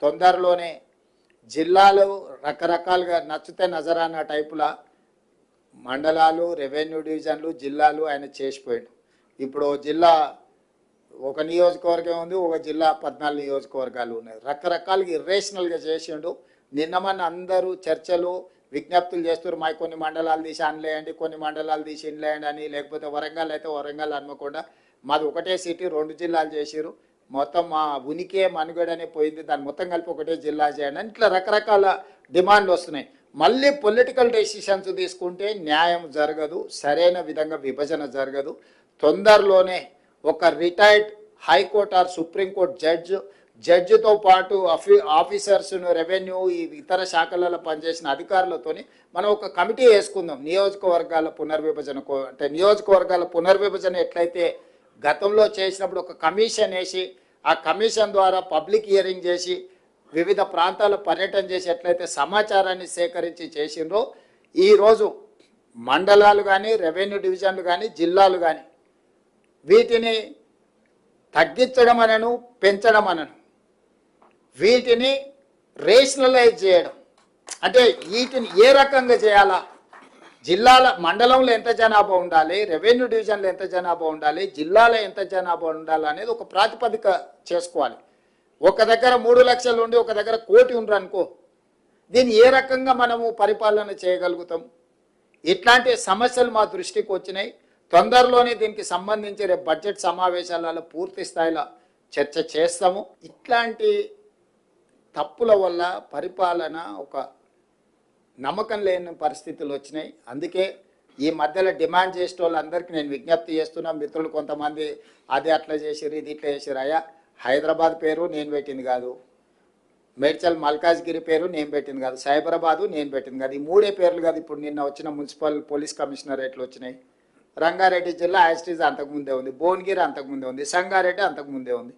తొందరలోనే జిల్లాలు రకరకాలుగా నచ్చితే నజరానా టైపుల మండలాలు, రెవెన్యూ డివిజన్లు, జిల్లాలు ఆయన చేసిపోయాడు. ఇప్పుడు జిల్లా ఒక నియోజకవర్గం ఉంది, ఒక జిల్లా 14 నియోజకవర్గాలు ఉన్నాయి. రకరకాలుగా ఇర్రేషనల్గా చేసిండు. నిన్నమన్న అందరూ చర్చలు విజ్ఞప్తులు చేస్తారు, మా కొన్ని మండలాలు తీసి అనలేయండి, కొన్ని మండలాలు తీసి ఇన్లేయండి అని. లేకపోతే వరంగల్ అయితే వరంగల్ అనుకోకుండా మాది ఒకటే సిటీ 2 జిల్లాలు చేసిరు, మొత్తం మా ఉనికే మనుగడనే పోయింది, దాన్ని మొత్తం కలిపి ఒకటే జిల్లా చేయండి అని ఇట్లా రకరకాల డిమాండ్లు వస్తున్నాయి. మళ్ళీ పొలిటికల్ డెసిషన్స్ తీసుకుంటే న్యాయం జరగదు, సరైన విధంగా విభజన జరగదు. తొందరలోనే ఒక రిటైర్డ్ హైకోర్టు ఆర్ సుప్రీంకోర్టు జడ్జితో పాటు ఆఫీసర్స్ను, రెవెన్యూ, ఈ ఇతర శాఖలలో పనిచేసిన అధికారులతోని మనం ఒక కమిటీ వేసుకుందాం. నియోజకవర్గాల పునర్విభజన, అంటే నియోజకవర్గాల పునర్విభజన ఎట్లయితే గతంలో చేసినప్పుడు ఒక కమిషన్ వేసి, ఆ కమిషన్ ద్వారా పబ్లిక్ హియరింగ్ చేసి వివిధ ప్రాంతాల పర్యటన చేసి ఎట్లయితే సమాచారాన్ని సేకరించి చేసిండ్రో, ఈరోజు మండలాలు కానీ, రెవెన్యూ డివిజన్లు కానీ, జిల్లాలు కానీ వీటిని తగ్గించడం అనను, పెంచడం అనను, వీటిని రేషనలైజ్ చేయడం. అంటే వీటిని ఏ రకంగా చేయాలా, జిల్లాల మండలంలో ఎంత జనాభా ఉండాలి, రెవెన్యూ డివిజన్లో ఎంత జనాభా ఉండాలి, జిల్లాలో ఎంత జనాభా ఉండాలి అనేది ఒక ప్రాతిపదిక చేసుకోవాలి. ఒక దగ్గర 3 లక్షలు ఉండి ఒక దగ్గర 1 కోటి ఉండరు అనుకో, దీన్ని ఏ రకంగా మనము పరిపాలన చేయగలుగుతాం? ఇట్లాంటి సమస్యలు మా దృష్టికి వచ్చినాయి. తొందరలోనే దీనికి సంబంధించి రేపు బడ్జెట్ సమావేశాలలో పూర్తి స్థాయిలో చర్చ చేస్తాము. ఇట్లాంటి తప్పుల వల్ల పరిపాలన ఒక నమ్మకం లేని పరిస్థితులు వచ్చినాయి. అందుకే ఈ మధ్యలో డిమాండ్ చేసే వాళ్ళందరికీ నేను విజ్ఞప్తి చేస్తున్నా. మిత్రులు కొంతమంది అది అట్లా చేసిరు, ఇది ఇట్లా చేసిరు. అయ్యా, హైదరాబాద్ పేరు నేను పెట్టింది కాదు, మేడ్చల్ మల్కాజ్గిరి పేరు నేను పెట్టింది కాదు, సైబరాబాదు నేను పెట్టింది కాదు. ఈ 3 పేర్లు కాదు ఇప్పుడు నిన్న వచ్చిన మున్సిపల్ పోలీస్ కమిషనరేట్లు వచ్చినాయి. రంగారెడ్డి జిల్లా యాస్టీజ్ అంతకుముందే ఉంది, భువనగిరి అంతకుముందే ఉంది, సంగారెడ్డి అంతకుముందే ఉంది.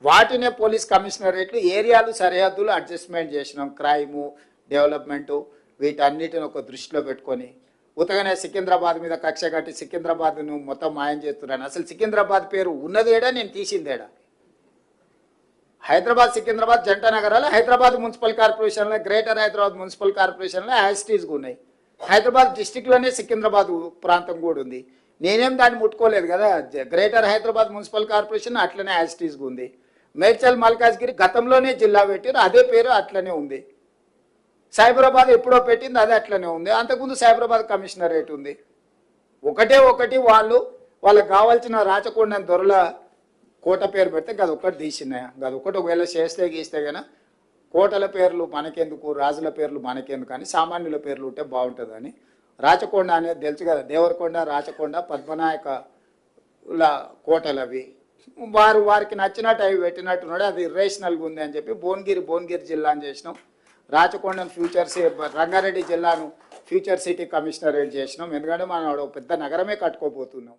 వాటినే పోలీస్ కమిషనరేట్లు, ఏరియాలు, సరిహద్దులు అడ్జస్ట్మెంట్ చేసినాం. క్రైము, డెవలప్మెంటు, వీటన్నిటిని ఒక దృష్టిలో పెట్టుకొని ఉతగానే సికింద్రాబాద్ మీద కక్ష కట్టి సికింద్రాబాద్ను మొత్తం మాయం చేస్తున్నాను. అసలు సికింద్రాబాద్ పేరు ఉన్నదేడా, నేను తీసిందేడా? హైదరాబాద్, సికింద్రాబాద్ జంట నగరాలు హైదరాబాద్ మున్సిపల్ కార్పొరేషన్లో, గ్రేటర్ హైదరాబాద్ మున్సిపల్ కార్పొరేషన్లో యాస్టీజ్గా ఉన్నాయి. హైదరాబాద్ డిస్టిక్లోనే సికింద్రాబాద్ ప్రాంతం కూడా ఉంది. నేనేం దాన్ని ముట్టుకోలేదు కదా. గ్రేటర్ హైదరాబాద్ మున్సిపల్ కార్పొరేషన్ అట్లనే యాస్టీజ్గా ఉంది. మేడ్చల్ మల్కాజ్గిరి గతంలోనే జిల్లా పెట్టారు, అదే పేరు అట్లనే ఉంది. సైబరాబాద్ ఎప్పుడో పెట్టింది, అదే అట్లనే ఉంది. అంతకుముందు సైబరాబాద్ కమిషనరేట్ ఉంది. ఒకటి వాళ్ళకి కావాల్సిన రాచకొండ దొరల కోట పేరు పెడితే గదొక్కటి తీసినాయా? గదొక్కటి ఒకవేళ చేస్తే గీస్తే కన్నా కోటల పేర్లు మనకెందుకు, రాజుల పేర్లు మనకెందుకు అని సామాన్యుల పేర్లు ఉంటే బాగుంటుందని. రాచకొండ అనేది తెలుసు కదా, దేవరకొండ, రాచకొండ, పద్మనాయకుల కోటలు అవి. వారికి నచ్చినట్టు అవి పెట్టినట్టున్నాడు. అది ఇర్రేషనల్గా ఉంది అని చెప్పి భువనగిరి జిల్లా అని చేసినాం. రాచకొండను రంగారెడ్డి జిల్లాను ఫ్యూచర్ సిటీ కమిషనరేట్ చేసినాం. ఎందుకంటే మనం పెద్ద నగరమే కట్టుకోబోతున్నాం.